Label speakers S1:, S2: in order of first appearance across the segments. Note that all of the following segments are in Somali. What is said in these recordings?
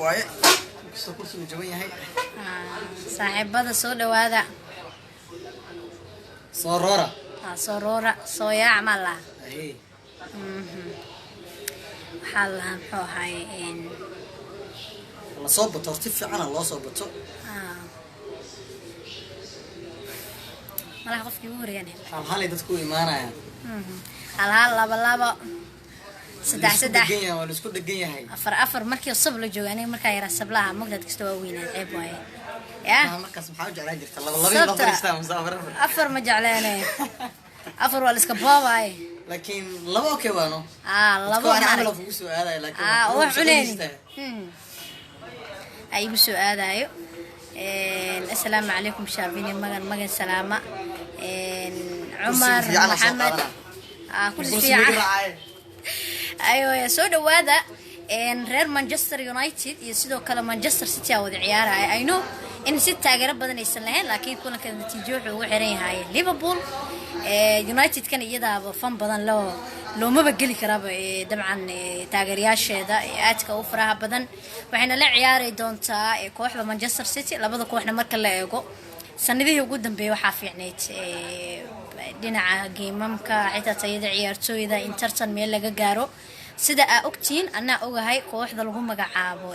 S1: واي كرسي جوين هاي
S2: صاحبada soo dhawaada
S1: صورورة
S2: صورورة صويا عملا
S1: اي
S2: حالها muxuu ahay
S1: والله صوبته ارتفع عنها الله صوبته
S2: malaha qofkii ugu horeeyay
S1: hal dadku iimaanaya
S2: hal laba saddex
S1: wala isku dhagan yahay
S2: afar markii sab la joogo aniga markaa yara sablaha magdad kasta waa weynaa ceeb waaye ya
S1: markaas maxaa u jeclaan jirta laba fariistaa musaafir
S2: afar ma jeclaanay afar wala iska boobay
S1: laakiin laba okay waano
S2: laba
S1: ana amal ugu soo aaday laakiin
S2: wax culeeni ay ugu soo aadayo السلام عليكم شابيني مغن سلامة عمر محمد كل شيء ايوه يا سودا وهذا ريال مانشستر يونايتد يسدو كلا مانشستر سيتي او عيار اي نو ان ست تاغير بدن ايسن لهين لكن كلنا كان نتيجه وحو خيرين هاي ليفربول يونايتد كان iyada fan badan loo ma bageli karaba dabcan taageerayaasheeda aadka u faraha badan waxayna la ciyaari doontaa kooxda Manchester City labada kooxna marka la eego sanadihii ugu dambeeyay waxa fiicneed dhinaca geemamka xitaa tayada ciyaartooyda Interton meel laga gaaro sida aad ogtiin ana ogahay kooxda lagu magacaabo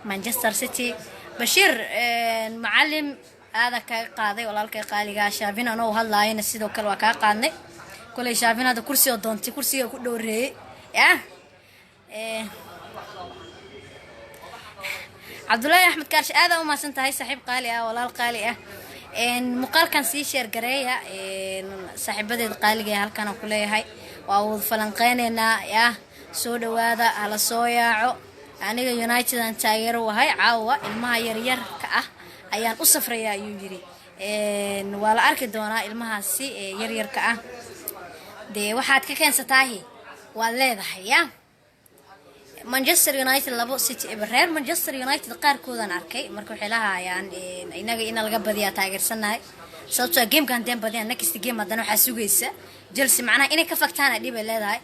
S2: Manchester City Bashir macallim هذا كقاضي ولا الكقالي شافين أنا وهاللاين السيد وكل وكقاضي كل شافين هذا كرسي ودونتي كرسي كدوري يا عبد الله أحمد كارش هذا وما سنت هاي صاحب قالي ولا القالي إن مقال كان سيشير قرية إن صاحب بدي القالي هل كانوا كلها هاي وأول فلنقيننا يا سود هذا على صويا يعني يونايتد أن تغير وهاي عاوة المها يرير كأه ayaan u safraya ayuu yiri wala arki doona ilmahaasi yaryarka ah de waxaad ka keensataahi waa leedahay ya Manchester United labo City reer Manchester United qaarkoodan arkay marka waxay lahaayaan inaga in laga badiya taageersanahay sababtoo game-kan deen badiyaan next game haddana waxa sugaysa Chelsea macnaha inay ka fagtaan dhib ay leedahay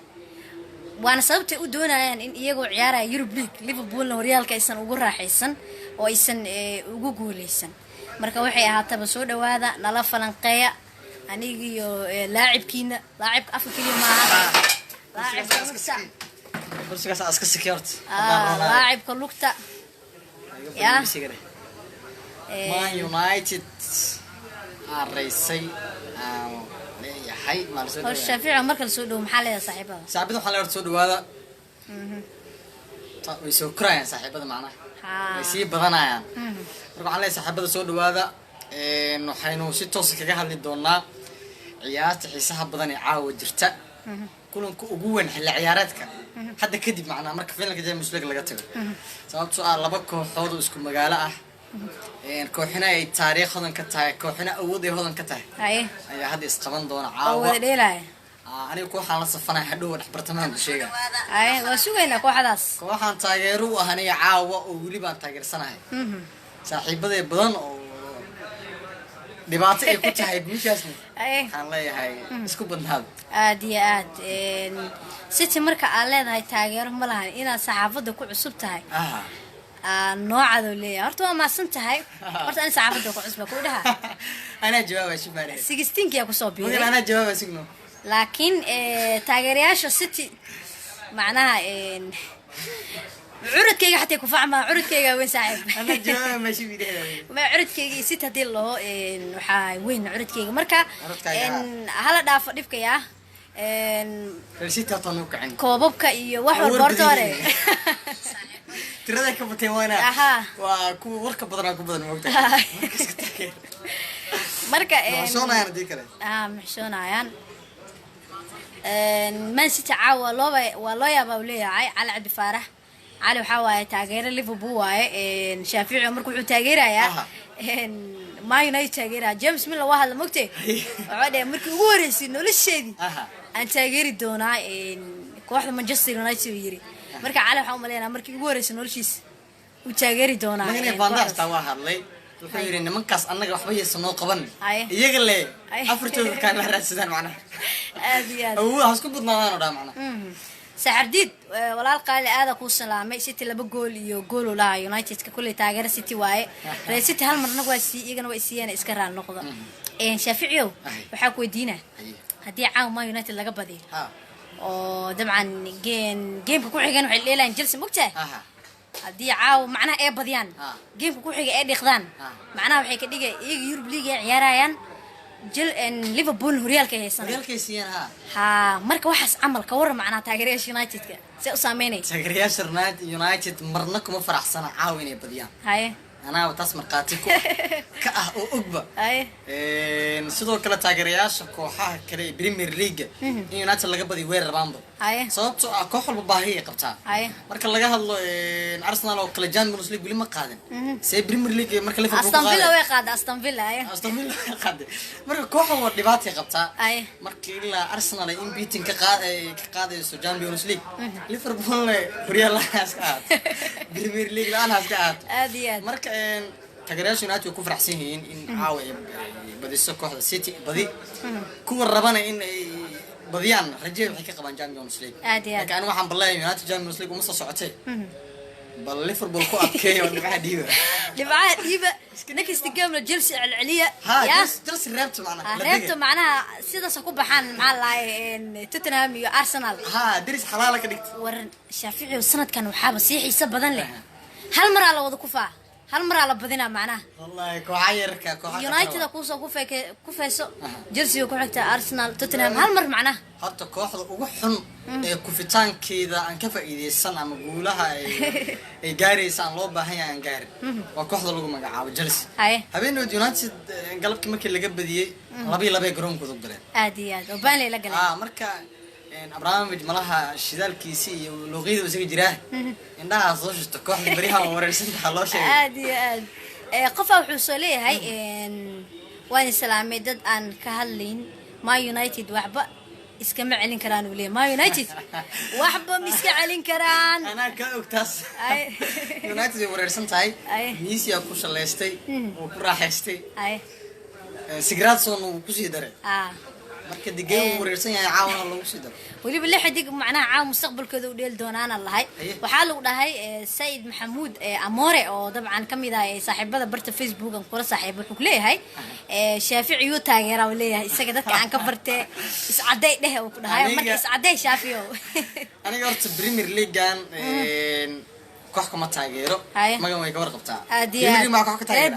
S2: waana sababtay u doonayaan in iyagoo ciyaaraya Europe League Liverpool horyaalka aysan ugu raaxaysan oo aysan ugu guuleysan marka waxay ahaataba soo dhawaada nala falanqeeya anigiyo laacibkiina laacibka afkiina ma aha laacibka
S1: aska security
S2: laacibka lugta ya
S1: Man United arraysay leeyahay
S2: maalsoo Shaafici marka la soo dhaw maxaa leeyahay saaxiibada
S1: waxaa la soo dhawaada way soo korayaan saaxiibada macnaha way sii badanayaan marka waxaan leeyahay saaxiibada soo dhawaada waxaynu si toos kaga hadli doonaa ciyaarta xiisaha badan ee caawa jirta kulanka ugu weyn xilli ciyaareedka hadda kadib macnaha marka finalka Champions League laga tago sababtoo ah laba kooxood oo isku magaalo ah kooxina ay taariikh hodan ka tahay kooxina awood ay hodan ka tahay ayaa hadda isqaban doona caawa aniga kooxaan la safanay hadhow wax bartamahan ku sheega
S2: waa sugaynaa kooxdaas
S1: kooxaan taageero u ah aniga caawa oo wali baan taageersanahay saaxiibadey badan oo dhibaato ay ku tahay meeshaasna waxaan leeyahay isku badnaad
S2: aad iyo aad City marka aad leedahay taageero ma lahan inaad saxaafada ku cusub tahay noocaado leeyahay horta waa maasan tahay horta aan saxaafada ku cusub ku dhaha
S1: ana jawaab ay shibare
S2: 16 ku soo biiray
S1: ana jawaab signo
S2: laakiin taageerayaasha City macnaha عرضكيga حتى كفاعما عرضكيga وين صاحب
S1: انا جواب ماشي بيدهدا
S2: ما عرضكيga سيت hadii loo waxa weyn عرضكيga marka hala dhaafo dhibkaya
S1: sita tanu kacin
S2: koobabka iyo wax walba horta hore
S1: tirada ka batay waana waa ku warka badan ku badan moogta
S2: marka
S1: maxshoonayaan hadii kale
S2: maxshoonayaan Man City caawa loo yaabaa leeyahay Cali Cabdi Faarax علي وحواي تاجر ليفربول واي شافعي مركو وحو تاجرها ما ينايت تاجرها جيمس ميلر واحد مقتي عادي مركو ugu horeysay nolosheedii aan taageeri doonaa kooxda Manchester United yiri marka cali waxa u maleeynaa markii ugu horeysay noloshiisa uu taageeri doonaa
S1: magana Van waa hadlay wuxuu yiri nimankaas annaga waxba yeesan oo qaban iyaga le afartooda kan la raadsadaan macnaha
S2: aad iyo aad
S1: oo isku badnaadaan oo dhamacna
S2: سعرديد ولا القال هذا كو سلامي سيتي لبا جول iyo gool la United ka kulay taageero City waaye Real City hal marna waa si igana waa siiyeen iska raan noqdo Shaaficiyow waxa ku weydiina hadii caaw ma United laga badiyo oo dabcan game ku xigan waxay leeyahay Chelsea mugtay hadii caaw macnaha ay badiyaan game ku xiga ay dhiqdaan macnaha waxay ka dhigay iyaga Europe League ay ciyaarayaan ليفربول هريالك هيسان
S1: هريالك هيسان
S2: ها مركا وحس عمل كور معنا تاغرياش يونايتد سي اساميني
S1: تاغرياش يونايتد مرنكم فرح سنه عاوني بديان
S2: هاي
S1: انا وتسمر قاتيكو كاه او اغبا هاي sidoo kale taageerayaasha kooxaha kale Premier League United laga badi weerar baanba sababtoo ah koox walba baahiye qabtaa marka laga hadlo Arsenal oo kale Champions League wali ma qaadan say Premier League marka Liverpool
S2: Aston Villa way qaad Aston Villa
S1: qaad marka koox walba dhibaato qabtaa marka ilaa Arsenal in beating ka qaadayso Champions League Liverpool Real iska aad Premier League la iska aad marka taageerayaasha United ku faraxsan yihiin in caawa badiso kooxda City badi kuwa rabana in ay badiyaan rajada waxay ka qabaan Champions League laakiin waxaan balay United Champions League uma soo socotay bal Liverpool ku adkeeyo dhibcaha
S2: diiba next game Chelsea العليا
S1: يا Chelsea reebto macnaha
S2: sidaas ku baxaan maxaa Tottenham iyo Arsenal
S1: diris xalaal ka dhigtay
S2: waran Shaafici sanadkan waxa ba sii xiisa badan leh hal mar la wada kufaa hal mar la badina macnaha
S1: wallahi kooxayarka
S2: United ku soo ku feeso Chelsea ku xigta Arsenal Tottenham hal mar macnaha
S1: hatta kooxda ugu xun ee ku fitaankeeda aan ka faa'iideysan ama guulaha ay gaaraysan loo baahan yahay aan gaarin waa kooxda lagu magacaabo Chelsea habeenaad United galabkii markii laga badiyay 2-2 garoonkooda u galeen
S2: aad iyo aad oo baan la galeen
S1: marka Abramovich malaha shidaalkiisi iyo luqiyada isaga jiraa indhaha soo shito kooxda bariha wareersantaa loo sheegay
S2: aad iyo aad qof wuxuu soo leeyahay waan islaamay dad aan ka hadlayn Ma United waxba iskama celin karaan uu leeyahay Ma United waxba ma iska celin karaan
S1: ana ka ogtaas United wareersan tahay Messi ku shaleystay oo ku raaxaystay Sigurdsson uu ku sii daray marka digay wareersan yahay caawna lagu sii daro
S2: waliba la xidig macnaha caaw mustaqbalkooda u dheel doonaan allahay waxa lagu dhahay Said Maxamuud Amore oo dabcan kamid ah saaxiibada barta Facebook aan kula saaxiibo wuxuu leeyahay Shaafici uu taageera oo leeyahay isaga dadka aan ka bartay iscaday dheh oo ku dhahay marka iscaday Shaafici
S1: aniga horta Premier League aan koox kama taageero magan way ka warqabtaa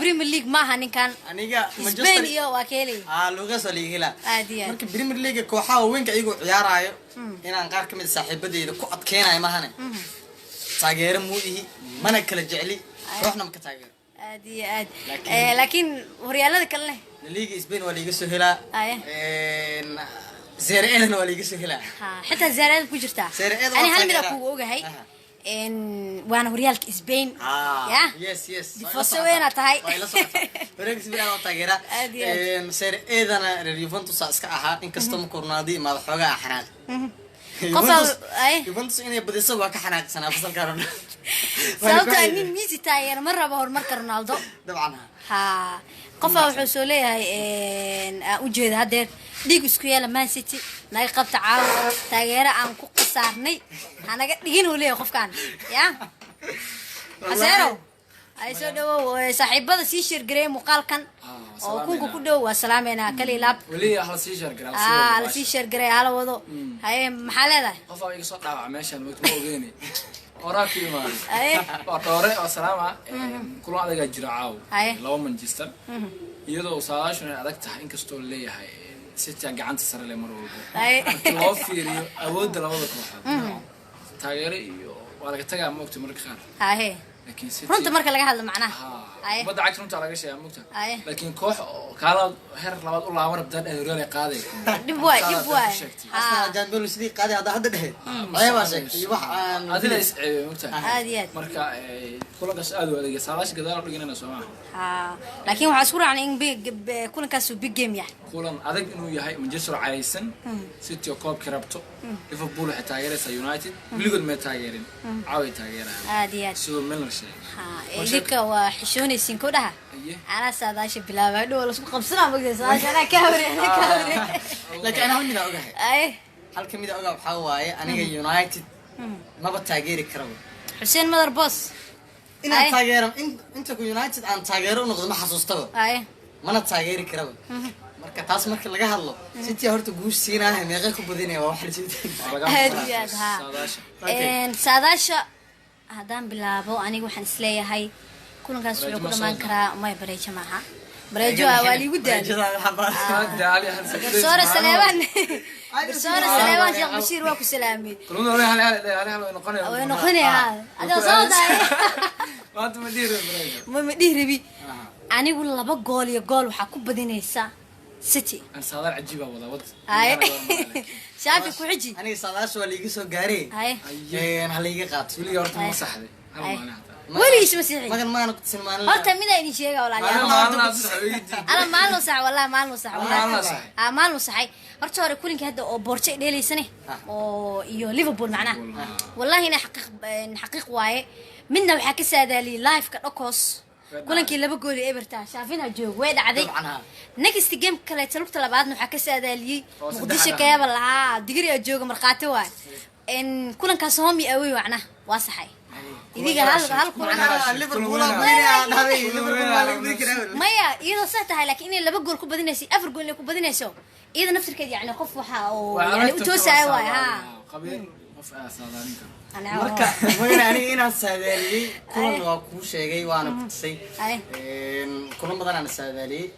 S2: Premier League ma aha ninkan
S1: aniga
S2: Manchester iyo waa keelay
S1: lugas oo liigila marka Premier League kooxaha weynka iyagu ciyaarayo inaan qaar kamid saaxiibadeeda ku adkeenayo mahane taageero muudihi mana kala jecli kooxna ma ka taageero
S2: aad laakiin horyaalada kale
S1: liiga Spain waa liiga soo helaa Serie A waa liiga soo helaa
S2: xitaa Serie A ku jirta ani hal mid ku ogahay وانا هوريالك اسبين
S1: يا يس
S2: فسوينا تاي
S1: هوريالك اسبين انا تاغيرا سير ايدنا يوفنتوس اسكا اها ان كاستو كورنادي ما خوغا حناق يوفنتوس اني بديسو waa ka xanaaqsan afsal kaarona
S2: sababta in Messi taageer maraba horumarka Ronaldo
S1: dabcan
S2: qof wuxuu soo leeyahay u jeeda hadeer dhiig isku yeela Man City naga qabta caaw taageero aan ku qasaarnay anaga dhigin uu leeyahay qofkan ya Azero ay soo dhawo saaxiibada si shir gareey muuqaalkan oo kunku ku dhow waa salaameena kali laab
S3: wali hal si shir gareey
S2: la si shir gareey hala wado hay maxaa leedahay
S3: qof ay iga soo dhaawac meeshan ma ogeeni oraaki imaan oo doore oo salaama kulan adaga jira caaw laba Manchester iyadoo saadaashan ay adag tahay inkastoo leeyahay City gacanta sare leh mar walba loo fiiriyo awoodda labada kooxood taageero iyo waa laga tagaa moogta marka qaar laakiin City
S2: runta marka laga hadlo macnaha
S3: badda cagta runta laga sheegaa moogta laakiin koox kala heer labaad u laaban rabtaa Real ay qaaday
S2: dib waay
S1: asna Champions League qaaday hada dhahay ayaba sheegay wax aan
S3: adila is moogta
S2: aadiyad
S3: marka kulankaas aad u adeeg saadash gadaal u dhiganayna Soomaa
S2: laakiin waxa isku raacnay in kulankaas uu big game yahay
S3: kulan adag inuu yahay Manchester caaysan City oo koob ka rabto Liverpool waxa taageeraysa United wiligood ma taageerin caawi taageeraan
S2: aadiyad
S3: soo Miller
S2: idinka waa xishoonaysiin ku dhaha ana saadaasha bilaabay dhow la isku qabsanaa magay saadaasha ana ka hore
S1: laakiin ana midna ogahay hal kamid ah waxa waaye aniga United ما بتاجري كربو
S2: حسين مدر بوس
S1: إن تاجر أنت كيونايتد أن تاجر ونقد ما حسوسته
S2: أيه
S1: ما نتاجري كربو marka taas marka laga hadlo City horta guush siinahay meeqa ku badinay waa wax
S2: saadaasha hadaan bilaabo anigu waxaan isleeyahay kulankaas wuxuu ku dhamaan karaa may bareejo maaha bareejo waa liigu daali sore Saleeman Sheekh Bashiir waa ku salaamay
S3: kuluna
S2: way noqonaya adoo soo daay
S3: waad
S2: ma dhiirabi anigu laba gool iyo gool waxa ku badinaysa City
S3: أنا صادر عجيبة والله ود
S2: شافي كوحجي
S1: أنا صادر شو اللي يجي قاري أنا هليجي قات
S3: ولي يورط مصحدي
S2: ولي إيش مسيحي
S1: ما كان ما أنا كنت سلمان
S2: هرتا مين أيني شيء ولا أنا ما له صح والله ما له صح ما له صح هرتا هرا كلين كهذا أو بورتشي ليلي سنة أو يو ليفربول معنا والله هنا حقيق واي منا وحكي سادا لي لايف كأكوس كلنكي لaba gool ee Everton shaafina joog way dhacday next game kale talabta labaadna waxa ka saadaaliyay muqdisho kaaba laha digri ee jooga marqaati waay in kulankaas hoomi away wacna waa saxay idiga hal kulan
S1: Liverpool
S2: maya iyadoo sax tahay laakiin in laba gool ku badinaysi afar gool ku badinayso iyada naftirkeed yani qof waxa oo yani u toosay waay ha
S3: qabiil qof aasaadanka
S1: marka wayna ani inaan saadaaliyay kulan waa ku sheegay waana ku tusay kulan badan aan saadaaliyay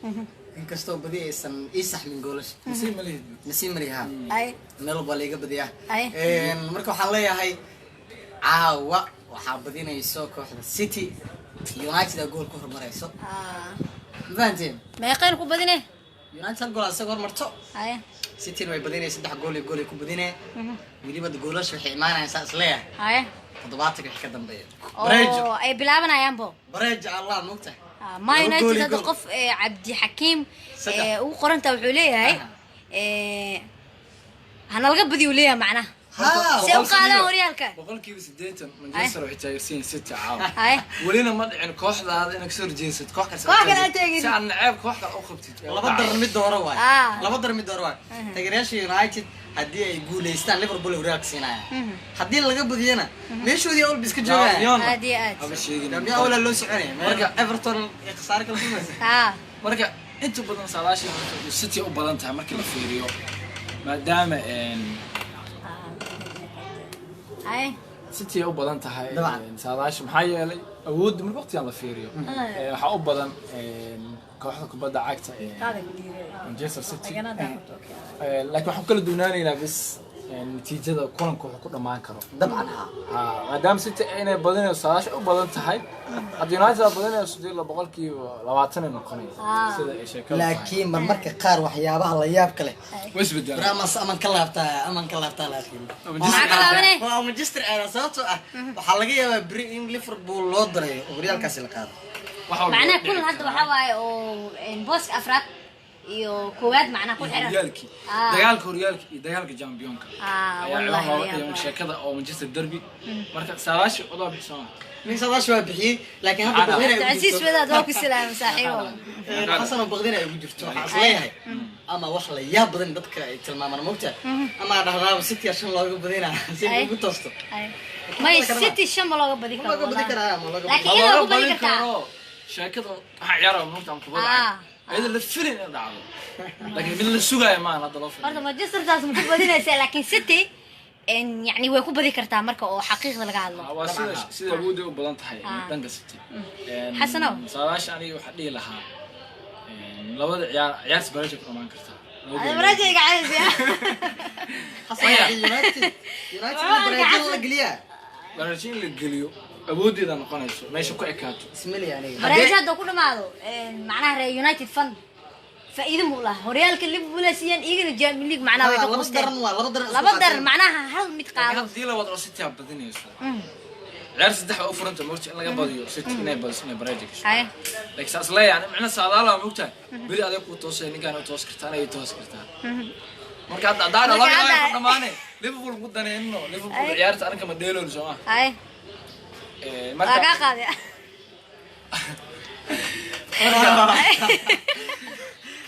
S1: inkastoo badi aysan isax min goolash nasiib mariha meel walba laga badiyaa marka waxaan leeyahay caawa waxaa badinayso kooxda City United gool ku hormarayso maanteen
S2: ma yaqaan ku badinay
S1: United gool asag hormarto City way badinayso 3 gool iyo gool ku badinay waliba goolash waxay imaanaysaa isleeyahay toddobaadka wixii ka dambeeya
S2: bareejo ay bilaabanayaan
S1: bareejo Allah mugta
S2: ما ينايتد هذا قف عبد حكيم وقرنته وحوليه هنلقى بدي وليه معنا سيقال وريالك
S3: بقول كيف سديتن من جسر وحتايرسين 6 عام ولينا ما يعني كوخدا هذا انك سر جينست كوخ
S2: كان تاغي
S3: سان نعيب كوخ او خبتي
S1: لaba dar mid dooro waay laba dar mid dooro waay taageerayaasha United hadii ay guuleystaan Liverpool Real siinaya hadii laga badiyana meeshoodii oo biska joogaan
S2: hadii aad
S3: aba sheegin
S1: yaa wala loo soconay marka Everton ay khasaar kala kulmaysaa
S3: marka inta badan saadaasha City u badan tahay markii la fiiriyo maadaama City u badan tahay saadaasha maxay yeelay awood mar waqti aan la fiiriyo waxa u badan kooxda kubadda cagta Manchester City laakiin waxaan kala duunaanaynaa bis natiijada kulanka wuxuu ku dhamaan karo
S1: dabcan
S3: maadaama City inay badanayso saadaasha u badan tahay haddii United badanayso sidii 20% noqonayso sida ay sheekada
S1: laakiin marmarka qaar waxyaabaha la yaab kale
S3: way isbeddelaan
S1: Ramos aman ka laabtaa laakiin waa Manchester ay sababtoo ah waxa laga yaabaa bari in Liverpool loo diray oo Realkaasi la qaado
S2: macna kulan hadda waxa waaye oo boos afraad iyo koowaad macna ku xiran
S3: dagaalka horyaalka iyo dagaalka championka wallahi sheekada oo Manchester derby marka saadaasha wada bixisana
S1: min saadaasha waa bixiyay laakiin hadda baqdina
S2: taasiis wadaad oo ku salaam saaxiibo
S1: xasan baqdina ay ugu jirto waxa isleeyahay ama wax la yaab badan dadka ay tilmaamaan moogta ama dhahdaa City shan looga badina si ay ugu toosto
S2: ma City shan looga badi karo
S1: laakiin
S2: looga badi kartaa
S3: sheekada waxa ciyaaro markaan kubada هذا اللي فيلين دعوه لكن من السوق ما هذا لو
S2: برضه مانشستر لازم تبدينaysa لكن City ان يعني way ku badi kartaa marka oo xaqiiqda laga hadlo
S3: waa sida awood u badan tahay dhanka City
S2: xasano
S3: saadaasha aniga waxa dhigi lahaa labada ciyaar bareejo ku dhamaan kartaa
S2: bareejo iga caadi
S1: xasano United bareejo la galiya
S3: bareejo la galiyo awoodida noqonayso meesha ku ekaato
S1: ismali aniga
S2: bareejada ku dhamaado macnaha Real United fan faa'iido mu laha horyaalka Liverpool siyan igana Champions League macnaha way ka qosteen laba dar macnaha hal mid qaado
S3: hadii la wado City badinayso ciyaar saddex oo furanta moogta in laga badiyo City inay badiso bareejo laakiin saas leeyahay macna saadaala moogta bari adag ku toosay ninkan oo toos kartaan ay toos kartaan marka hadda laba ay ku dhamaanay Liverpool ku daneyno Liverpool ciyaarta anka ma dheeloon soo ah
S2: marka qaadi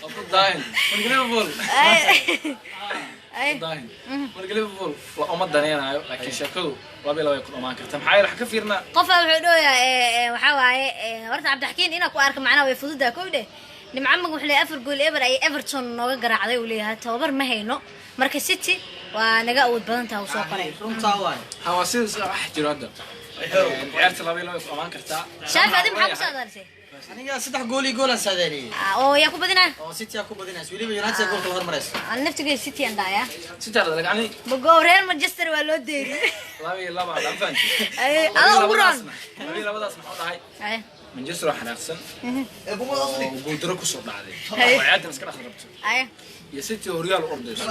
S3: أفضل داين من Liverpool daahin marka Liverpool waa uma daneenayo laakiin sheekadu laba ku dhamaan karta maxay wax ka fiirna
S2: qof wuxuu dhooyaa waxa waaye horta Cabdixakiin ina ku arka macnaha way fududaa koobde nimcamag wuxuu leeyahay 4 gool ever ay Everton nooga garaacday uu leeyahay tababar ma hayno marka City waa naga awood badan tahay soo qoray
S1: runta waay
S3: hawaasiis wax jiro hadda ciyaarta laba ku dhamaan karta
S2: shaaf adim maxaa ku saadarsay
S1: aniga 3 gool iyo gool aan saadaaliyay
S2: oo yaa ku badinaa
S1: oo City ku badinaa waliba United goolka hormarayso
S2: aan naftiga City andaya
S3: City la lagani
S2: bogo Real Manchester waa loo deeyay
S3: laba dhanfan
S2: ay ada uran
S3: labadaas maxaa dhahay ay Manchester xanaaqsan gool daro ku soo dhacday ciyaartan iska dhaxrabto ay iyo City oo Real ordayso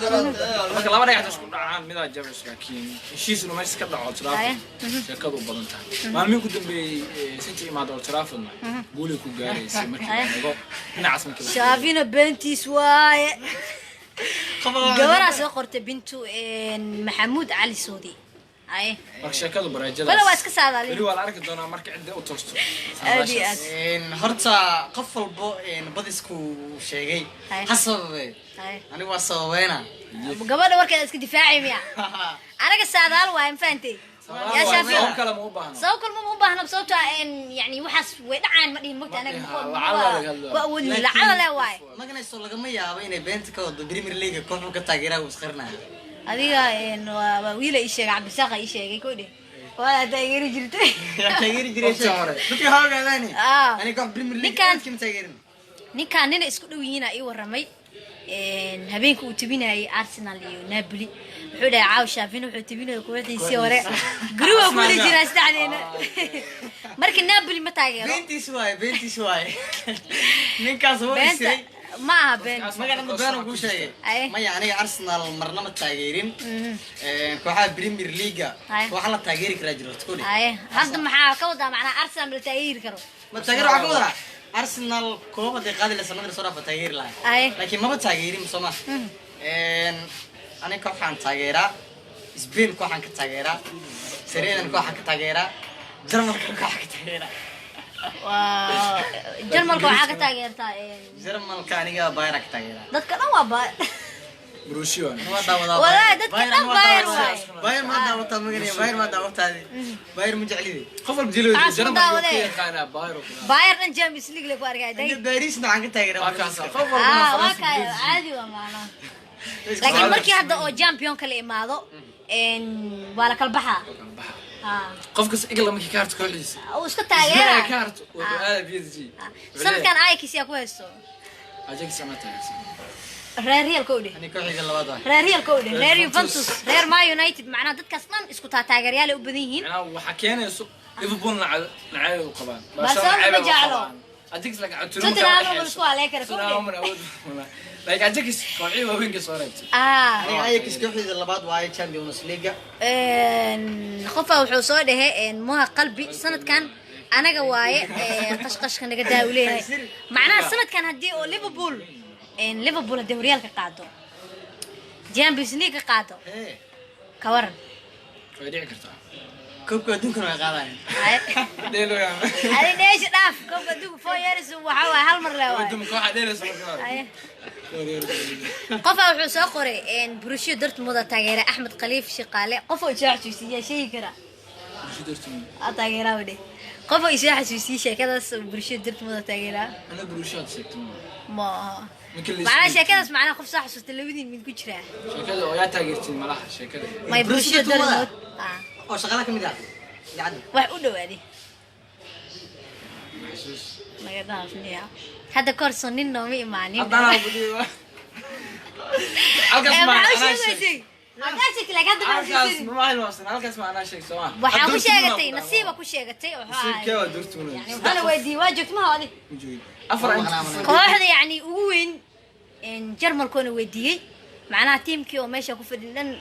S3: marka laba dhagax isku dhacaan mid ah jabis laakiin heshiisna ma iska dhaco Trafford sheekadu badan tahay maalmin ku dambeeyay City imaado Trafford gool ku gaaraysa markii laga dhinacaas markii
S2: Xaafina bentis waaye gabadha soo qortay bintu Maxamuud Ali Soodi ay
S3: marka sheekadu baraajada
S2: wala waa iska saadaalay
S3: wali waa la arki doonaa marka cid u toosto
S1: horta qof walbo badisku sheegay hasabe aniga waa sababeena
S2: gabadha warkeeda iska difaacay miya anaga saadaal waa in faantay يا شافي
S3: كلا مو باهنا
S2: سو كل مو باهنا بصوتها ان يعني وحس ودعان ما دين مقت انا واول لعل لا واي
S1: ما كان يسول لغما يابا inay beenta ka wado Premier League kooxu ka taageeraa uu isqirnaa
S2: adiga in wiila ii sheegay Cabdisaaq ii sheegay koodhe waa taageeri jirtay
S1: taageeri jiray dadka hawgaadani ani koox Premier League ka taageerin
S2: ninkan isku dhow yihiin ay waramay habeenka uu tibinayay Arsenal iyo Napoli wuxuu dhahay caaw shaafin wuxuu tibinayay kooxdiisii hore group ku jira sadeena markii Napoli ma taageero
S1: bentis waay ninkaas oo isay
S2: ma been
S1: magana been ugu sheegay ma yaani Arsenal marna ma taageerin kooxaha Premier League waxa la taageeri kara jirto
S2: hadda maxaa ka wada macna Arsenal la taageeri karo
S1: ma taageero waxa ka wada Arsenal kooxda qaadile sanadka soo dhaafay taageer lahayd laakiin ma taageerin Soomaa أنا كوحان تاجرة، إسبين كوحان كتاجرة، سريان كوحان كتاجرة، جرمال كوحان كتاجرة.
S2: جرمال كوحان كتاجرة.
S1: جرمال كانيجا بايرك كتاجرة.
S2: ده كلام باير.
S3: بروشيون.
S2: ولا ده كلام باير.
S1: باير ما دعوت مغني، باير ما دعوت هذه. باير مجعلي.
S3: خفر بجلو جرمال كوحان كانا باير.
S2: باير نجام يسلك لك وارجع ده.
S1: بايريس نعم كتاجرة.
S2: واقع عادي ومانا. لكن مركي هذا أو جامبيون كله إماده إن ولا كالبحة.
S3: قفكس إقلا مكي كارت كويس.
S2: وش كتاجرة؟
S3: كارت وهذا بيزي.
S2: سنة كان آيكس يا كويسو.
S3: أجيك سمعتها.
S2: ريال كودي.
S1: أنا كويس الله واضح.
S2: ريال كودي. ريال يوفنتوس. ريال ما يونايتد معنا ضد كسلان إسكو تاجريال وبديهين.
S3: أنا وحكينا يسوق ليفربول نعاي وقبان.
S2: بس هم بيجعلوا.
S3: أجيك لك عتلو.
S2: شو تناموا بالسوا عليك
S3: ركودي. like أجيكس قاعد وين كسرت.
S1: أنا أجيكس كيف إذا لبعض وايد شامبيونز ليجا.
S2: خفة وحصول ده إن موها قلبي سنة كان أنا جواي قشقش كان جدا وليه معناها سنة كان هدي ليفربول إن ليفربول الدوريال كقعدوا جامبيونز ليج كقعدوا كورن.
S3: فدي عكرتها.
S1: كوب كدوم كنا قاعدين.
S3: ديلو يا مان.
S2: هذه ليش داف كوب كدوم فويرس وحوا هالمرة لا.
S3: كدوم كوحة ديلو سمعنا.
S2: قفا وحوس أقري إن بروشيو درت موضة تغيير أحمد قليف شقالة قفا وشاح سوسية شيء كرا
S3: بروشيو درت
S2: تغييره ودي قفا وشاح سوسية كذا بروشيو درت موضة تغييره
S3: أنا بروشيو سكتم
S2: ما معنا شيء كذا معنا خف صح صوت التلفزيون من كشرة
S3: شيء كذا ويا تغيرت الملاح شيء كذا
S2: ما بروشيو درت
S1: أو شغلك من ده يعني
S2: وحقوله هذه ما يقدر فيها هذا كورسون النومي معني
S3: أنا بدي
S2: أقاسك لك هذا
S3: ما هي الوصل أنا كاسمع أنا شيء سواء
S2: وحاول شيء نصيبك وشيء
S3: كيف درت منه
S2: يعني أنا ودي واجبت ما هذه
S3: أفرع
S2: كواحد يعني وين إن جرمال كونه ودي معناها تيم كيو ماشي أكو في لأن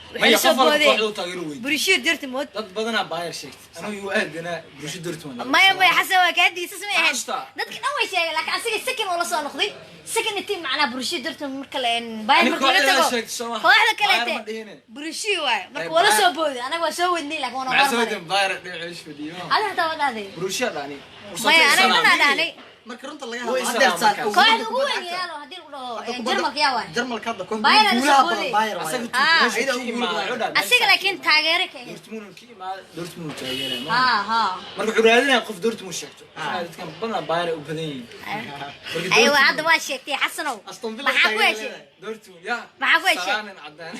S2: بريشير درت مود
S3: بدنا باير شيء أنا يوأد أنا بريشير درت مود
S2: ما يبغى يحسوا كهدي اسمه إيه ده أول شيء لكن أصير السكن ولا صار نقضي سكن التيم معنا بريشير درت مركلين باير مركلين واحد كلته بريشير واي ولا سو بودي أنا بسوي النيل لك وأنا
S3: ما سويت باير عيش في ديما
S2: هذا هذا هذا
S3: بريشير يعني
S2: ما أنا ما أنا
S1: مركرونت الله يا
S2: كواحد هو اللي قالوا هدي جرمك يا واحد
S1: جرمك هذا كون
S2: باير
S3: أسيق
S2: لكن تاجرك
S3: دورتموند تاجرين
S2: ها
S3: marka wuxuu raadinaya qof Dortmund sheegto dadkan badan Bayern u badan yihiin
S2: ايوه هذا waa sheegtay xasanow maxaa ku heshay
S3: Dortmund ya
S2: maxaa ku heshay
S3: saanan cadaan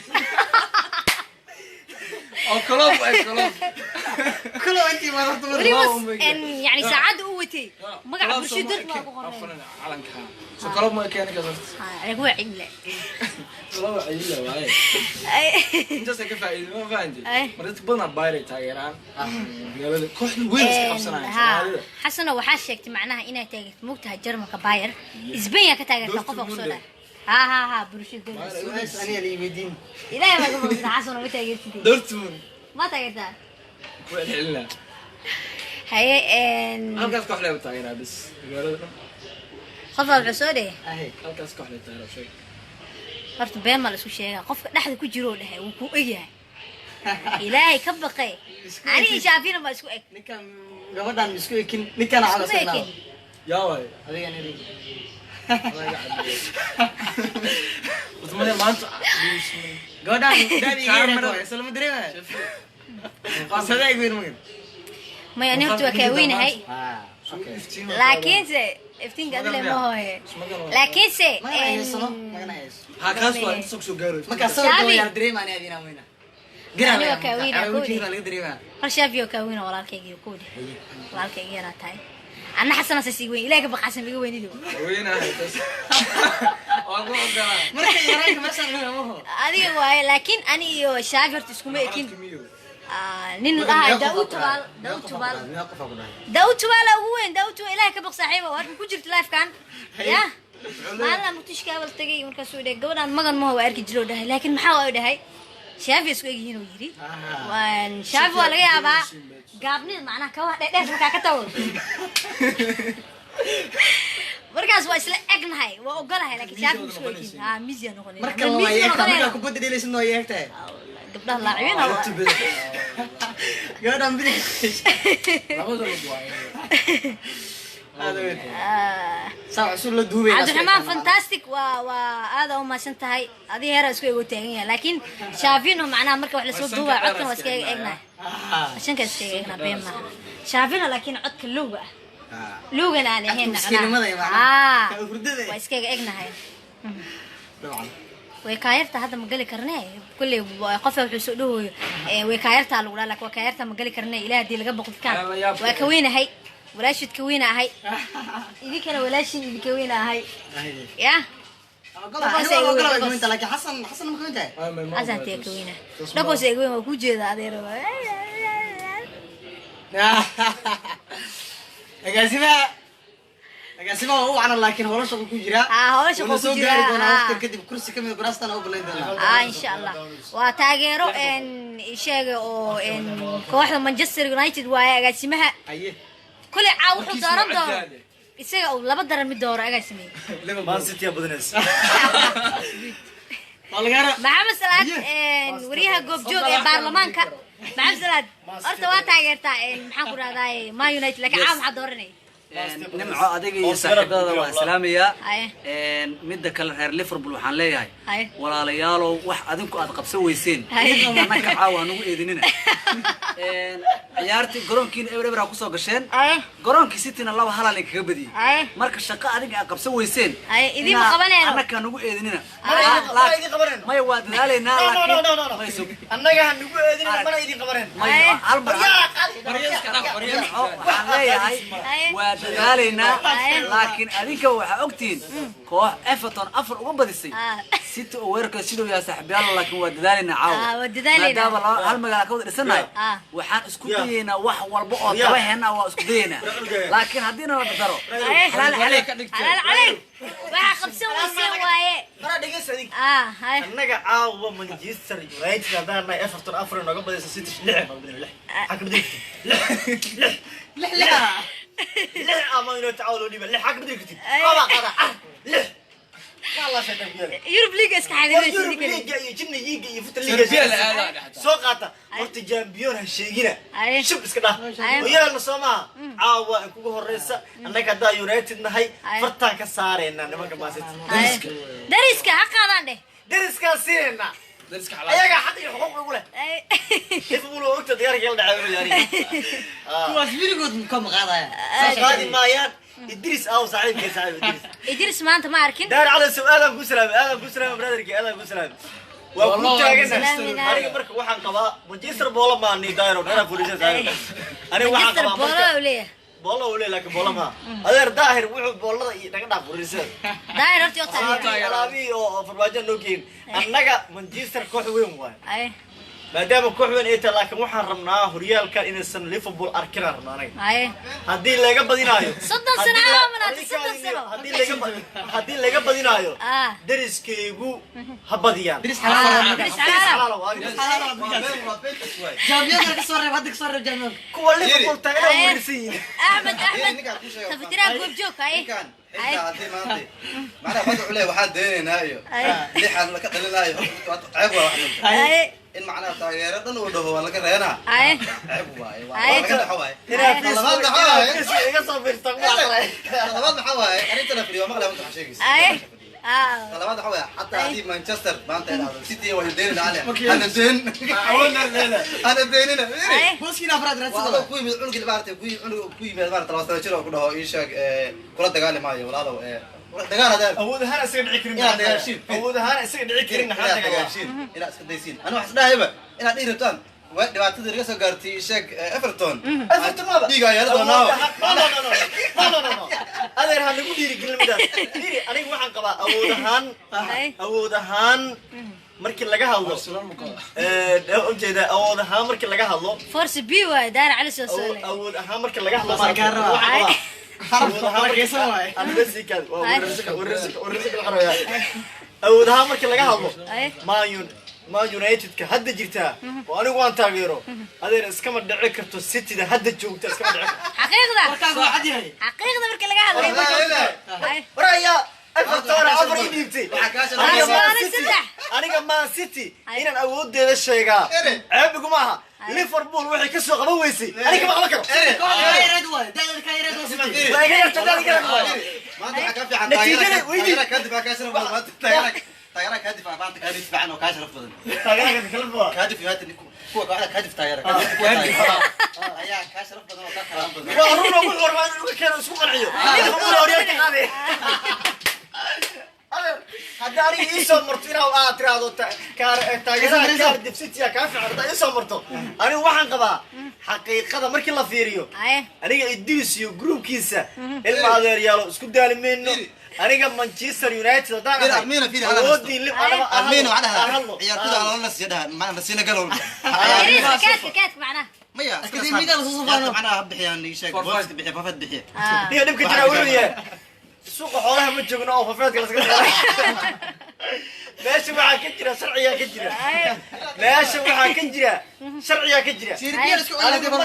S3: oo kolob intii ma rabto
S2: يعني ساعات قوتي ما قاعد بشي درت ما بقرن
S3: calanka soo kolob ma keenay gasart
S2: انا هو عيله
S3: والله عيله waay inta ka faa'iido ma fahanti marka badan Bayern taageeraan magaalada kooxda weyn iska qabsanayaan
S2: حسنا waxaa sheegtay macnaha inay taageerto mugtaha Jarmalka Bayern Isbaaniya ka taageerto qof aqsooda ها برشيد
S1: دورتموند أنا اللي يمدين
S2: إلى ما قبل حسنا ما تاجرتي
S3: دورتموند
S2: ما تاجرتها
S3: ولا
S2: هاي
S3: halkaas koox leeyahay taageeraa bis magaalada
S2: خفض العسودي
S3: halkaas koox leeyahay taageeraa shay
S2: horta been ma la isku sheegaa qofka dhaxda ku jiro dhahay uu ku egyahay ilaahay ka baqay ani shaafina ma isku eg
S1: ninkan gabadhan isku ekin ninkan ala sanaa
S3: yaa way
S1: adiga nidi
S3: وثمانية مانتو
S1: gabadhan daadi yeeray isla madreema qasada ay weyn mugin
S2: ma yani horta waa ka weynahay laakiin se iftiin gadle ma hooye laakiin se
S3: ha kaas waa inta soo gaaro
S1: marka soo gaaro dareema ani adina weyna
S2: garaani waa ka weynahay
S1: laga dareema
S2: hor shaafiyo ka weyna walaalkayga ku dhig walaalkayga yana tahay أنا حسنا سيسوي إلهك بقاسم بيجوا وينيدو
S3: وين هاي بس أقول أقول
S1: مركز يراك مثلا هو
S2: هذه هو لكن أنا شاعر تسكمي لكن نين داود تبال وين داود إلهك بق صاحبه وأنا كنت لايف كان يا ما أنا متشكى والتجي مركز سويد قبل ما كان ما هو أركي جلو ده لكن محاول ده هاي شاف يسوي هنا ويري وان شاف ولا يا با قابني معناه كوا ده كاكتاول markaas waa isla egnahay waa ogolahay laakiin shaaf isku egin ha miisyan noqonay
S1: marka waa yeegta ku bad dhilaysan oo yeegtay
S2: gabdhaha laacibiin ah
S1: gabadhan bidix
S3: labada
S1: saaw soo la duubay
S2: عبد الرحمن فانتاستيك وهذا ما سنتهي هذه هي اسكو ايغو تاغنيا لكن شافينو معناها marka wax la soo duubay codkan waa iska eegna عشان كده iska eegna beema شافينو لكن codka luuga luugana aan ahayn waa iska eegnahay way kaayirta hadda ma gali karnaa kulli qof wuxuu soo dhawayo way kaayirta lagu dhaala waa kaayirta ma gali karnaa ilaahay laga baqifkaan waa ka weynahay ولاشد كوينة هاي إذا كان ولاشد إذا كوينة هاي يا
S1: أقول أنت لكن حسن ما كنت
S2: حسن تيا كوينة لا بس يقول ما كوجي ذا ديرو
S1: أقسمها هو عن لكن هو شغل كوجرا
S2: هو شغل كوجرا
S1: كده بكرسي كم براستنا أو بليدنا
S2: إن شاء الله وتاجروا إن شيء أو إن كواحد مانشستر يونايتد ويا أقسمها كل عاو حضارم دور isaga oo laba daran mid door aga sameeyay
S3: Man City badanays
S2: maxamed salaad wariyaha goob joog ee baarlamaanka maxamed salaad horta waa taageertaa maxaan ku raadaay Man United laakiin caam waxa dooranay
S4: nimco adiga iyo saaxiibada waa islaamiya midda kale reer Liverpool waxaan leeyahay walaalayaalow wax adinku aad qabsan weyseen anaka caawa anugu eedinina ciyaartii garoonkiina eber ku soo gasheen garoonkii City-na laba halal kaga badiyay marka shaqo adiga aad qabsan weyseen
S2: idin ma qabanayno
S4: anaka anugu eedinina may waa dadaaleenaa laakiin
S1: annaga anugu eedinina mana idin qabaneen
S4: hal mar waxaan leeyahay waa dadaaleenaa laakiin adinka waxa ogtiin koox Everton afar uga badisay City oo weerarka sidoo yaa saaxiibayaal laakiin waa dadaaleenaa caawa hal magaalo ka wada dhisanahay waxaan isku dayeynaa wax walba oo tabaheena waa isku dayeynaa laakiin haddii la daro halal عليك
S2: waxa qabsan weyseen waaye
S1: mara dhigaysadii
S2: hay
S5: annaga caawa Manchester United hadana Everton afar naga badisay City 6 ma badin 6 xaq badin 6 ama inuu taawlo dhiba 6 xaq badin qaba 6 والله شيطان بيلا
S2: يوروب ليج اسك حاجه
S5: يوروب ليجا iyo jinni yiga iyo futa liga soo qaata horta champion ha sheegina shub iska dhaaf oo Soomaa caawa in kugu horeysa annaga hadaa United nahay fartaan ka saareyna nimanka Manchester
S2: dariska ha qaadaan dheh
S5: dariska siina
S3: dariska
S5: ayaga xaq iyo xuquuq ugu leh ifbulo ogta diyaarka la dhacayo yaari
S1: kuwaas wiligood ka maqaadaya
S5: qaadi maayaan إدريس أو صاحب
S2: إدريس ما أنت ما أركين
S5: دار على سؤال أبو سلام أبو سلام برادرك أبو سلام وكنت أجلس أنا برك وحن قضاء مجسر بولا ما أني دايرو أنا فوريجا زايد أنا وحن قضاء
S2: بولا وليه
S5: بولا وليه لكن بولا ما هذا ظاهر وحن بولا نقدر فوريجا
S2: داير أرتي أطلع
S5: ألابي أو فرواجا نوكين أنك مجسر كوحوين واي
S2: أي
S5: ما دام كوحوين إيه لكن وحن رمناه ريال كان إن السنة ليفربول أركنا رمناه
S2: أي
S5: هدي اللي قبل دينايو
S2: صدق سنة عامنا صدق سنة
S5: هدي اللي قبل دينايو درس كيبو هبديان
S2: درس حلال درس حلال
S1: جامعة كسر هذا كسر جامعة
S5: كل ليفربول تغير ورسين
S2: أحمد تفترى جوب جوك أي
S6: أنت هذي ما أنت معنا بدو عليه واحد دين هايو اللي حال لك قلنا هايو عيب واحد إن معنا تغيير ده نقوله ولا كده هنا عيب واي ولا كده حواي هنا طلبات حواي
S5: يقصر في استقبال
S6: طلبات حواي أنا ترى في اليوم ما لهم تحشيك طلبات حواي حتى هذه مانشستر ما أنت هذا سيتي والدين عليه أنا دين أنا دين هنا
S1: بس كنا أفراد
S6: رأسه كوي من عنق البارت كوي من البارت لو استوى شرو كله إيش كل دجال معي ولا هذا دجال هذا
S5: أود هنا سيد عكرين أود هنا سيد عكرين حتى
S6: دجال إلى سكديسين أنا واحد هايبة إلى ديرتان دبعت تدري قصة قارتي شق إفرتون
S5: ماذا؟
S6: ديجا يا رجل
S5: لا أنا هذا مو ديري كلمة ده ديري أنا واحد قبا أودهان markii laga hadlo ujeeda awood ahaan markii laga hadlo
S2: force b way daar cali soo soo
S5: awood ahaan markii laga hadlo awood ahaan markii laga hadlo Man United ka hadda jirta oo anigu waan taageero adeer iskama dhici karto City da hadda joogta iskama dhici
S2: xaqiiqda
S1: warkaas waa cad yahay
S2: xaqiiqda markii laga hadlo
S5: waraya Everton afar idibtay aniga Man City inaan awoodeeda sheegaa ceebigu maaha Liverpool waxay ka soo qaban weysay aniga ma qaban karo
S1: kayreed way dadka kayreed waa City
S5: way ka yarta dadka
S6: ما أنت حكى في عن تغيير كذب كاسر ما تغيير كذب بعد كذب عنه كاسر أفضل
S5: تغيير كذب
S6: كذب في هذا هو قاعد كذب تغيير يا كاسر أفضل وكاسر أفضل
S5: وأرونا والغربان كانوا سوق العيو يقولون أوريك هذه هذا أري إيشو مرتينا وآتري هذا تغيير دفسيتيا كافي هذا إيشو مرتو أنا واحد قبا حقيقة مركي الله فيريو أنا إديسيو جروب كيسة المعذر ريالو اسكو دالي منه أنا مانشستر يونايتد
S6: ده أرمينا فينا على أرمينا على يا كذا على الناس يدا معنا نسينا قالوا
S2: كات معنا
S6: ميا كذي مين قال صوصفانو معنا بحيان يشاك بوست بحي ففد بحي
S5: هي نبكي تراويه السوق حولها ما جوجنا أو ففد كلا سكت ماشي معك كجرا شرعية كجرا ماشي معك كجرا شرعية كجرا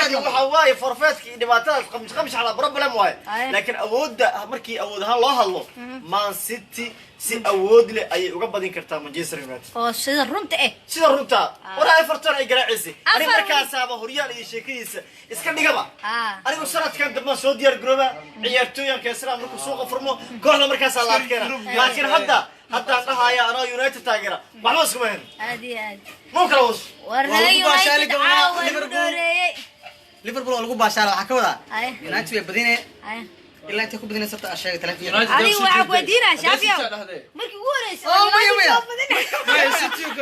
S5: أنا وحواي فرفاتك دباتات خمس على برب الأموال لكن أود مركي أودها الله الله مان سيتي سي أود لي أي وقبضين كرتا مانشستر يونايتد
S2: أو سيد الرنت إيه
S5: سيد الرنت ولا إفرتون أي قراعيسي أنا مركز سابه ريال يشكيس إسكان دقبا أنا وصلت كان دم سعودية الجروبة عيارتويا كسرة مركو سوق فرمو كل مركز الله كنا لكن هذا نهاية أنا يونايتد تاجرة معلومة كمان
S2: هذه
S5: مو كلاوس
S2: ورنا يونايتد
S1: ليفربول lagu baashaaro waxa ka wada United way badinay ilaa inta ku badinay sabta ashaga 3
S2: ani waxa ku wadiina shaafiyo markii ugu horeysay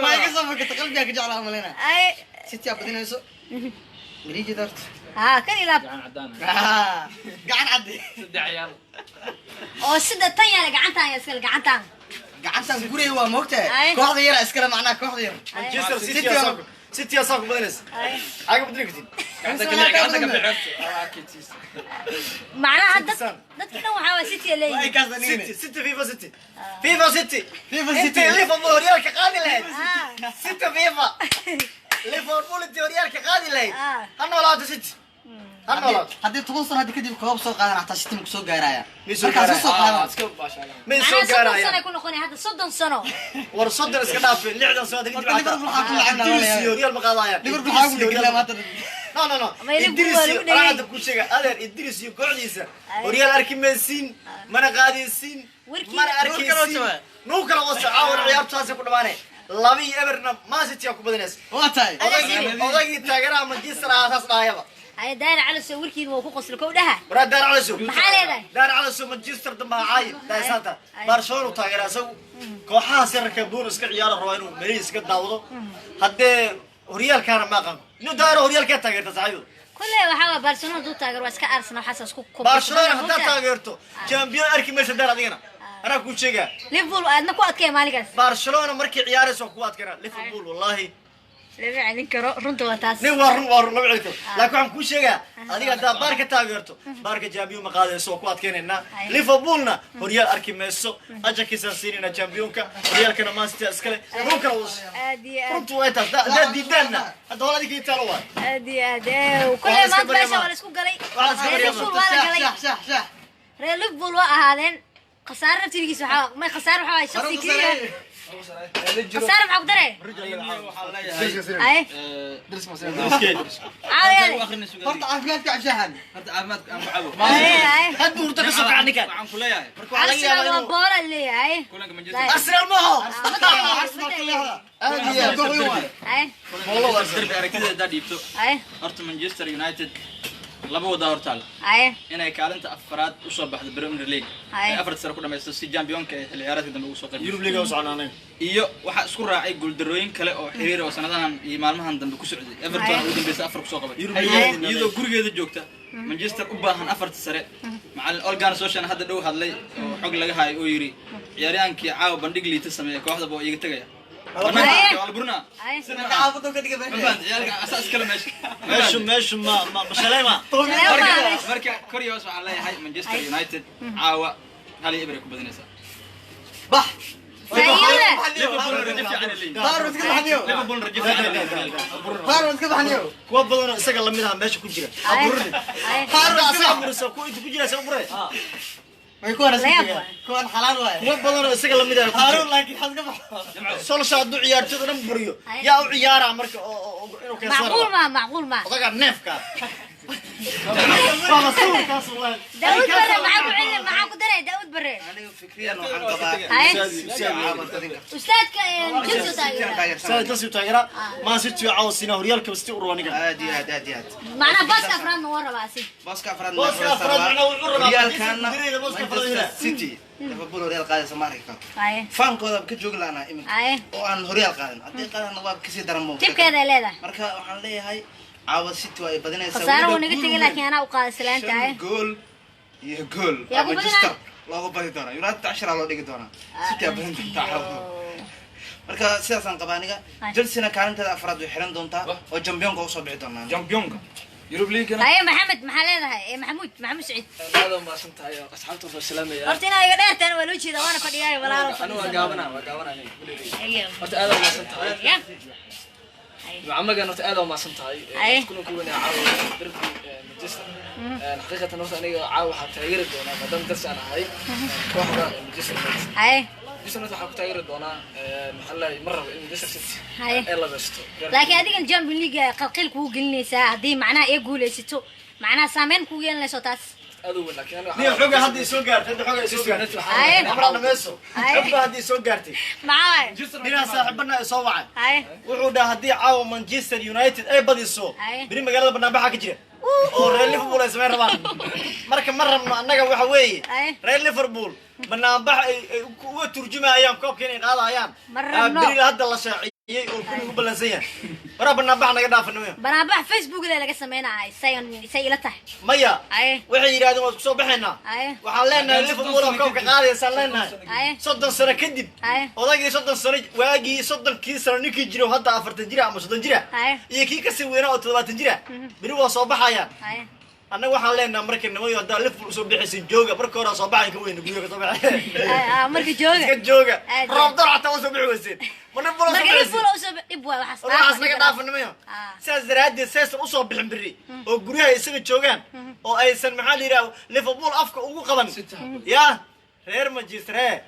S1: ما يقصف فكرة قلبي أرجع لها ملينا. ستي أبدينيسو. مريجي دارت.
S2: كان يلعب.
S1: قاعد عدي.
S3: سد عيال.
S2: أو سد التانية قاعد تاني أسكال قاعد تاني.
S1: قاعد تاني قولي هو موقته. كواحد يرى أسكال معنا كواحد يرى.
S5: مانشستر سيتي أصاب. سيتي أصاب بدينيس. عاقب بدينكتين.
S2: معناها عدت كده وحاول سيتي اللي
S5: سيتي فيفا سيتي فيفا سيتي ليفربول ريال كقاضي لهيد سيتي فيفا ليفربول ريال كقاضي لهيد أنا ولا سيتي
S1: haddii 10 sano hadii kadib koob soo qaadan xataa shitiim ku soo gaaraya
S5: soo qaadan
S2: مين سو قارا سنة يكون قني هذا صدق سنة
S5: ورصدق اسك داف لعدة سنة تجي ليفربول ريال مقاضايا
S1: ليفربول حاول كلام هذا
S5: لا إدريس هذا كل شيء هذا إدريس يقعديسه وريال أركيمسين من قاديسين من أركيسين نو كلا وسع عاور عيار تاسع كل مانه لابي إبرنا ما ستي أكو بدنس
S1: واتاي
S5: أوضاعي تاجرها مانشستر أساس لايبا
S2: هاي داير على سوور كين وكو قصر كودها
S5: ورا داير على سو
S2: محل هذا
S5: داير على سو مانشستر دم عايد داير ساتا برشلونة تاجرها سو كوحة سر كبون اسك عيار الروينو مريس كده داودو هذا وريال كان ما قام إنه داير وريال كده تاجر تساعده
S2: كله وحوا برشلونة دو تاجر واسك أرسنال حاسس كوب
S5: برشلونة هذا تاجرته جامبيون أركيميس داير هذينا أنا كل شيء
S2: ليفربول أنا كوات كي مالك
S5: برشلونة مركي عيار سو كوات كنا ليفربول والله
S2: لبي علين كرو رنت وتاس
S5: ني وارن لو عليكم لكن عم كل شيء هذيك دا بارك تاجرته بارك جامبيون مقاده سو كوات كنا ليفربولنا وريال أركيميس أجاكيس سيرنا جامبيونكا ريال كنا مانشستر اسكله روكا وس رنت وتاس دا ديدنا هذا ولا ديك يتلوا
S2: ادي وكل ما باشا ولا اسكو غلي ليفربول ولا غلي
S1: صح
S2: ليفربول وهذين خساره تيجي ما خساره waxa ay shakhsi kaliya خساره maxaa ku daray ay
S1: درس مثلا
S2: horta
S1: caafimaadka cabshahan
S4: horta caafimaadka aan ku cabo
S2: ay
S5: هدو ورتا كسو كعنيك
S4: waxaan ku leeyahay
S2: Arsenal waa boora leeyahay
S4: kulanka Manchester
S5: أسرع ما هو
S2: ay
S5: والله
S4: darbi aragtida daa dhiibto
S2: ay
S4: horta Manchester United laba wada hortaal
S2: ay
S4: inay kaalinta afraad u soo baxdo Premier League ay afar sano ku dhamaysto si championka ee xilli ciyaareedka dambe ugu soo qayb
S5: يوروب ليغا وسعنانين
S4: iyo waxa isku raacay guuldarooyin kale oo xiriir oo sanadahan iyo maalmahan dambe ku socday Everton ugu dambeysay afar ku soo qabay iyadoo gurigeeda joogta Manchester u baahan afarta sare macallin Olgan Solskjaer hadda dhow hadlay oo xog laga hayo oo yiri ciyaaryahankii caawa bandhig liita sameeyay kooxda boo iga tagaya والبرنا
S5: ماشي ما سلامة
S4: مركا كوريوس waxaa leeyahay Manchester United caawa hal ibre ku badinaysa
S1: bax
S5: kuwa badan isaga lamid ah meesha ku jira
S1: ما يكون رسمي كون حلال واي
S5: kuwa badan isaga lamid ah
S1: هارون لكن حد قبح
S5: Solskjaer du ciyaartooyda dhan buriyo yaa u ciyaara marka inuu ka saaro
S2: معقول ما
S5: odaga neefka waa masuul kaas wallahi
S2: داود بري معاكو دري داود بري
S6: aniga fikriyan waxaan qabaa
S2: استاذ جلسه تاجر
S5: سادس تاجر ما سيتو عاوسنا هوريالka basti urwaniga
S6: aad
S2: معنا باسكا فران ورا باسي
S6: booska afraad
S5: macna uu urwaniga
S6: riyaalkana Manchester City Liverpool real qaadaysa marka
S2: ay
S6: fankooda ka joog laana iminka
S2: ay
S6: oo aan horyaal qaadan hadii qaadana waa kasii daran mo
S2: tibkeeda leedahay
S6: marka waxaan leeyahay caawa City way badinaysaa
S2: خساره wanaga tagay laakiin ana u qaad salaantahay
S6: gool iyo gool
S2: yaa ku
S6: Manchester looga bari doona United 10 loo dhigi doona City badin doonta marka sidaas aan qabaaniga Chelsea kaalinteeda afraad way xiran doontaa oo championka u soo bixi doonaa
S3: championka Europe League
S2: ay maxamed maxaa leedahay maxamuud Saciid
S3: aad ma santahay asxaabta salaamaya
S2: horta inaa iga dheertaan waa loo jeedaa waana fadhiyaay walaalo
S3: anu waa gaabana horta aad ma santahay معمقة نوت آدم ما سنتهاي كلهم كلنا عاو دربي مانشستر حقيقة نوت أنا عاو حتى يغير دونا ما دام درس أنا هاي واحدة مانشستر
S2: هاي
S3: مانشستر نوت حقيقة يغير دونا محل مرة مانشستر سيتي
S2: هاي
S3: إلا بستو
S2: لكن هذيك الجامب ليج قلقل كو قلنيسا هذه معناها إيه قوليستو معناها سامين كو قلنيسو تاس
S3: أدو لكن أنا
S5: نيو حوجة هدي سو قارت هدي حوجة سو قارت أمرنا ميسو حوجة هدي سو قارتي
S2: معاي
S5: نينا صاحبنا سو وعد
S2: هاي
S5: وحودا هدي عاو مانشستر يونايتد أي بدي سو بري مقالة برنامج كجرا oo reer Liverpool ay sameeyaan rabaan marka marrabno annaga waxa weeye reer Liverpool barnaamij ay uga turjumayaan koobka inay qaadayaan bari hadda la shaaciyay oo bari u balansan wara barnaamij naga dhaafnay
S2: barnaamij Facebook laga sameeyay say ila tahay
S5: maya waxay yiraahdeen waa soo baxayna waxaan leenahay Liverpool oo koobka qaadaysa leenahay 30 sano kadib odagii 30 sano waagii 30 sano ninkii jiro hadda 40 jira ama 30 jira iyo kii ka sii weynaa oo 70 jira bari waa soo baxayaan أنا واحد لنا مركز نموي هذا لف وصوب بحسين جوجا بركورة صباحي كوين جوجا طبعا
S2: مركز جوجا
S5: جوجا رافضر حتى وصوب بحسين من بولا
S2: مركز بولا وصوب إبوا وحصل
S5: وحصل كده في النمية ساس زرادي ساس وصوب بالحمبري وجريها يصير جوجان أو أي سن محل يراو ليفربول أفكار وقبل يا غير ماجستير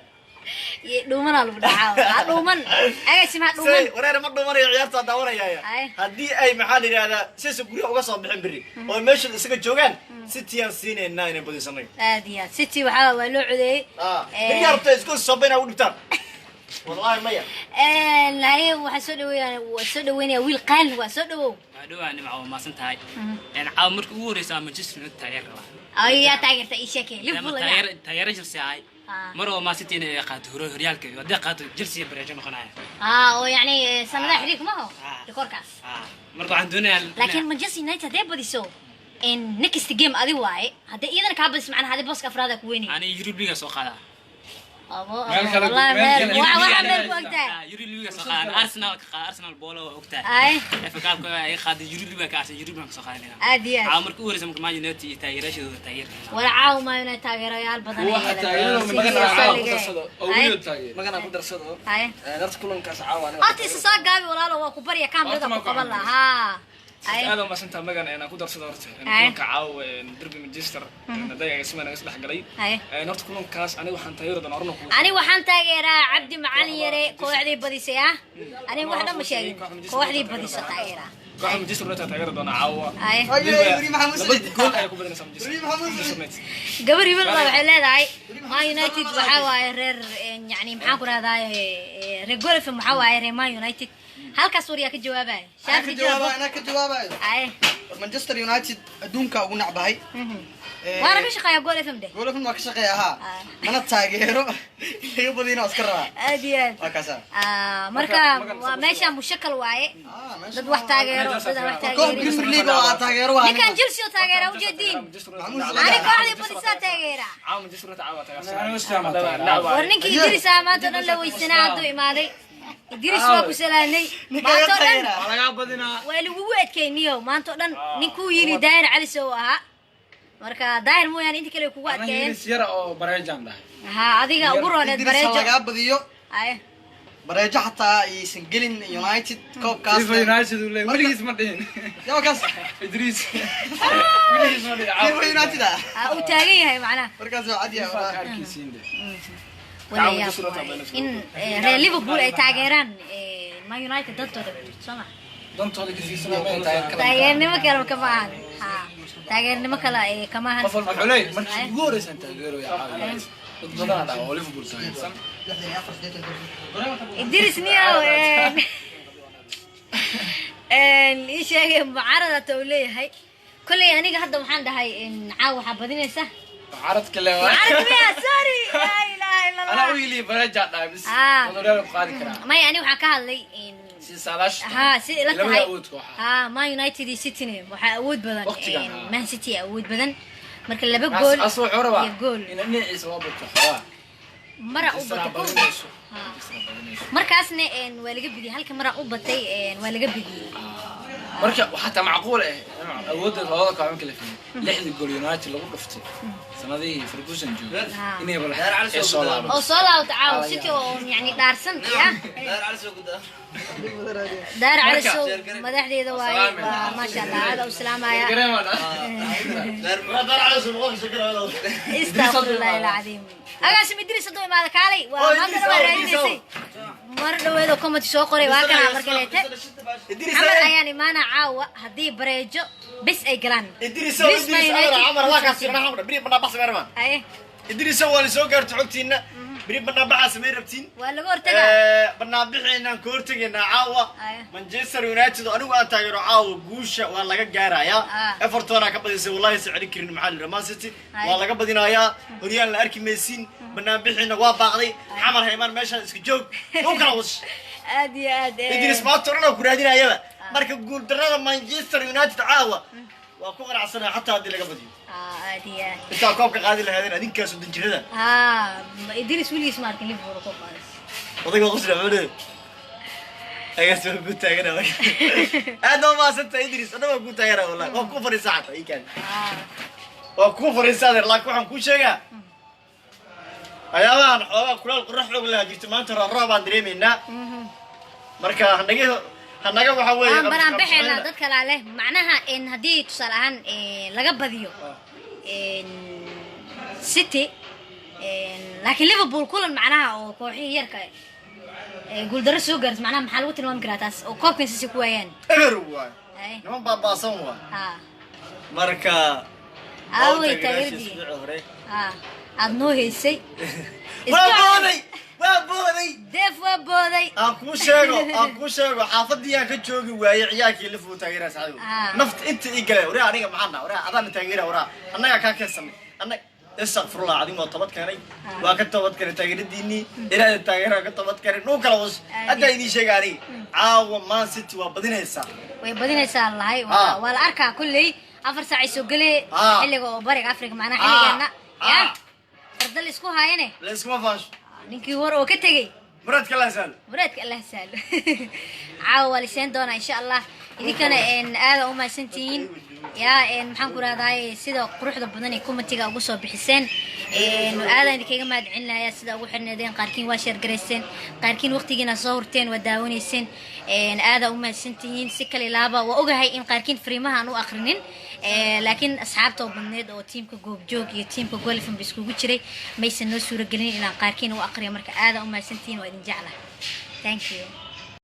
S2: دومن على بدعاء دومن أي اسمها دومن
S5: ورينا ما دومن عيارته دورة يا هدي أي محل هذا سيس جريها وقصب بالحمبري وماشي يصير جوجان ستي سنين ناين بدي سنين
S2: هذه ستي وحاول لعدي
S5: من يعرف تسكت صبينا ودكتور والله مية
S2: لا هي وحسودو وين يا ويل قال وحسودو
S7: هذا أنا معه ما سنتهاي يعني عامر كوريس عم جسم التاير
S2: أي يا تاير تأيشك
S7: ليه تاير جلسة هاي مرة ما ستين قاد هريالك ودي قاد جلسة بريجان خنايا
S2: ويعني سنة حريك ما هو الكوركاس
S7: مرة عندنا
S2: لكن مانشستر يونايتد هذا بدي سو إن نكست جيم أدي واعي هذا إذا كابس معنا هذا بوسك أفرادك ويني
S7: أنا يجري بيجا سوق هذا
S2: والله واحد من وقتها
S7: يجري بيجا سوق هذا أرسنال بولا وقتها
S2: أي
S7: فكاب أي خاد يجري بيجا كاس يجري بيجا سوق هذا
S2: عادي
S7: عامر كوريس ممكن ما ينتي تايرش تاير
S2: ولا عاو ما ينتي تاير يا البدني
S3: هو تاير ما كان عاو درسده أو تاير ما كان درسده
S2: أي
S3: نفس كلهم كاس عاو أنا
S2: أنت ساق قابي ولا لا وكبرية كام رضا قبل ها
S3: هذا ما سنت مجان أنا كودر صدرت أنا كلهم كعاو دربي مانشستر أنا ده اسمه أنا اسمه حقلي نفس كلهم كاس أنا وحن تاير ده نورنا
S2: أنا وحن تاير عبد معلي يري كوعدي بديسيا أنا واحدة مشاهد كوعدي بديسة تاير
S3: كوح مانشستر يونايتد تاير ده أنا عاو
S6: يوري محمد
S3: جول أيكو بدنا نسمع مانشستر
S2: قبل يبلغ على هاي ما يونايتد وحواي رير يعني محاكر هذا رجول في محواي ما يونايتد هل كسوريا كجوابه
S6: شايف الجواب أنا كجوابه مانشستر يونايتد دونك ونعبهاي
S2: وانا مش قايا قول فهم ده
S6: قول فهم ما كشقيا ها أنا تاجيرو يبغينا أسكرها
S2: أديان
S6: وكذا
S2: مركا ماشي مشكل واعي ضد واحد تاجيرو ضد واحد
S6: كم بريمير ليج أو تاجيرو
S2: أنا كان جلسي وتاجيرو وجدين أنا كارلي بوليسا تاجيرا
S3: عام مانشستر تعاو تاجير
S2: ورنيك يدرس ما تقول له ويسنا عدو إمادي يدرس واقو سلاني ما تقول
S3: ولا بدنا
S2: ولو كينيو ما تقول نكو يري داير على سواها marka daahir mooyaan inta kale kugu adkeeyeen
S3: yara oo bareejaan dhahay
S2: adiga ugu rooneed bareejo
S6: laga badiyo
S2: ay
S6: bareejo xataa aysan gelin United koobkaas
S3: United weligiis ma dhihin
S6: yaa kaas
S3: Idris
S6: weligiis ma dhihin United
S2: uu taagan yahay macna
S6: markaas oo cad yahay
S3: arkiisiin
S2: in Real Liverpool ay taageeraan Man United dadtooda Soomaa
S3: dantooda kasiisana
S2: taageernimo kale kama ahan taageernimo kale kama ahan
S3: qof walba xulay markii ugu horeysan taageero yaa caawiyaa dad badan ah oo Liverpool taageersan
S2: Idris niyo إيش هي معارضة توليه كل aniga hadda waxaan dhahay caaw waxa badinaysa
S3: عرض كله
S2: عرض يا سوري لا اله الا الله
S3: انا ويلي برجع بس انا قاعد كلام
S2: ما يعني waxa ka hadlay in
S3: si salash
S2: ha si la tahay ha ma United City waxa awood badan Man City awood badan marka laba gool
S3: asoo xoraba in dhinaciisa waa badto xawaa
S2: mara u batay markaasna waa laga bidiyay halka mara u batay waa laga bidiyay
S3: marka waxa macquul ah awoodda labada koox kala fiin lixda gool United lagu dhuftay sanadii Ferguson joog inay bal oo
S2: soo laabto caaw City oo yani daarsan daar على سو madaxdeeda waay ma sha Allah hada u salaamaya
S5: daar على سو qof shakira
S2: استغفر العظيم agaasi Idris soo imaada kaalay waa maanta waa raadinaysi mar dhaweedo comment soo qoray waa kana markay leeytay Amar ayaan imaana caawa hadii bareejo bis ay galaan
S5: Idris Amar waa ka sirna hamra bari bana baxsan marma
S2: ay
S5: Idris waa soo gaarto xogtiina bari bana baxas may rabtiin
S2: waa laga hortaga
S5: bana bixinaan ka hortagayna caawa Manchester United anigu aan taageero caawa guusha waa laga gaarayaa Everton ka badisay wallahi sicir kirin maxal Man City waa laga badinayaa horiyaan la arki maysin bana bixina waa baaqday xamar hayman meesha iska joog oo kala wash
S2: aad iyo aad
S5: Idris ma torna ku raadinayaba marka guul darada Manchester United caawa waa ku qanacsanaa hatta hadii laga badiyo
S2: aad iyo aad
S5: inta koobka qaadi lahaydeen adinkaas u danjirada
S2: Idris wili ismaarkin Liverpool ko qaadis
S5: odayga qosla wada أجلس كنت أجرا أنا ما صدت إدريس أنا ما كنت أجرا والله وكفر ساعة إيه كان وكفر ساعة الله كوحن كل شيء أيام أنا كل القرح ولا جبت ما ترى الرابع دري منا مركا هنجا وحوي
S2: برام بحنا ضدك عليه معناها إن هدي تصل عن لقب ذيو سيتي لكن ليفربول كل معناها وكوحي يركا يقول درس سوغرز معناها محل وتر ما مقراتاس وكوب كنسي كويان
S5: إيروا نعم بابا صموا مركا
S2: أوي تغيردي أدنو هيسي
S5: وابودي
S2: ديف وابودي
S5: أكو شيء حافظي يا كتشوقي ويا عيالك اللي فوت تغيير سعيد نفط أنت إيجلا ورا أنا معنا ورا أذان تغيير ورا أنا كاكسم أنا استغفر الله العظيم وطبت كاني وكتبت كاني تغيير ديني إلى التغيير كتبت كاني نو كلاوس أنت إني شيء غري عاو ما ست وبدين هسا
S2: وبدين هسا الله ولا أركع كلي أفر ساعة سوقلي اللي هو بريق أفريقيا معنا حلي جنا يا فرد اللي سكوا هاينه
S5: اللي سكوا فاش
S2: نينكي ورو كتجي
S5: برادك الله سال
S2: برادك الله سال عاول سين دونا إن شاء الله إذا كان إن هذا أم سنتين يا إن محن كرا ضاي سيدا قروح ضبطني كم تيجا قصوا بحسين إن هذا اللي كي جماد عنا يا سيدا وحنا دين قاركين واشر جريسين قاركين وقت جينا صورتين وداوني سن إن هذا أم سنتين سكال لعبة وأوجه إن قاركين فريمها أنو آخرين لكن أصحابته بالناد أو تيم كجوب جوج يتيم كجول فم بيسكو جري ما يسنو سورة جلين إلى قاركين وأقري مركز هذا أم سنتين وإن جعله. Thank you.